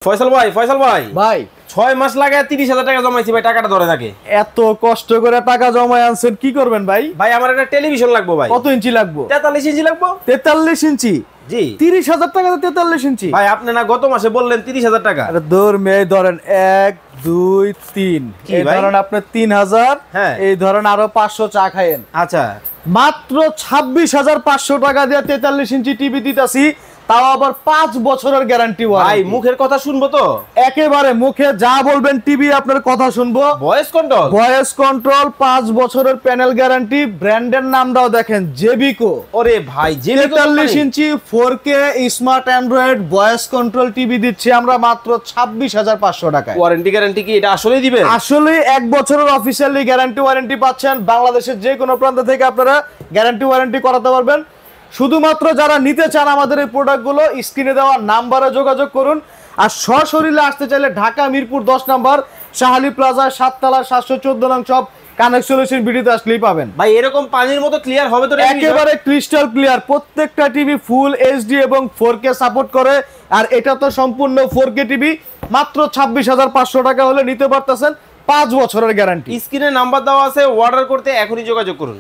ফয়সাল ভাই ভাই 6 মাস লাগে 30,000 টাকা জমাইছি ভাই, টাকাটা ধরে থাকে। এত কষ্ট করে টাকা জমায় আনছেন, কি করবেন ভাই? ভাই আমার একটা টেলিভিশন লাগবে ভাই। কত ইঞ্চি লাগবে? 43 ইঞ্চি লাগবে। 43 ইঞ্চি? জি। 30,000 টাকা 43 ইঞ্চি? ভাই আপনি না গত মাসে বললেন 30,000 টাকা। আরে দূর মেয়ে, ধরেন 1 2 3, এই ধরেন আপনি 3000, হ্যাঁ। এই ধরেন আরো 500 চা খায়েন। আচ্ছা মাত্র 26,500 টাকা দিয়ে 43 ইঞ্চি টিভি দিতাছি, তাও আবার 5 বছরের গ্যারান্টি। ভাই মুখের কথা শুনবো তো? একেবারে মুখে যা বলবেন টিভি আপনার কথা শুনবো। ভয়েস কন্ট্রোল 5 বছরের প্যানেল গ্যারান্টি। ব্র্যান্ডের নামটাও দেখেন, জেবিকো। ওরে ভাই জেবিকো 43 ইঞ্চি 4K smart Android voice control TV দিচ্ছি আমরা মাত্র 26,500 টাকায়। ওয়ারেন্টি গ্যারান্টি কি এটা আসলেই দিবেন? আসলে 1 বছরের অফিশিয়ালি গ্যারান্টি ওয়ারেন্টি পাচ্ছেন। বাংলাদেশের যে কোনো প্রান্ত থেকে আপনারা গ্যারান্টি ওয়ারেন্টি করাতে পারবেন। শুধুমাত্র যারা নিতে চান আমাদের এই প্রোডাক্টগুলো, স্ক্রিনে দেওয়া নাম্বারে যোগাযোগ করুন। আর সশরীরে আসতে চাইলে ঢাকা মিরপুর 10 নম্বর শাহালি প্লাজা 7 তলা 714 নং শপ কানেক্ট সলিউশন ভিডিওতে আসলেই পাবেন। ভাই এরকম পানির মতো ক্লিয়ার হবে তো? একেবারে ক্রিস্টাল ক্লিয়ার। প্রত্যেকটা টিভি ফুল এইচডি এবং 4K সাপোর্ট করে। আর এটা তো সম্পূর্ণ 4K টিভি। মাত্র 26,500 টাকা হলে নিতে পারতেছেন, 5 বছরের গ্যারান্টি। স্ক্রিনে নাম্বার দেওয়া আছে, অর্ডার করতে এখনই যোগাযোগ করুন।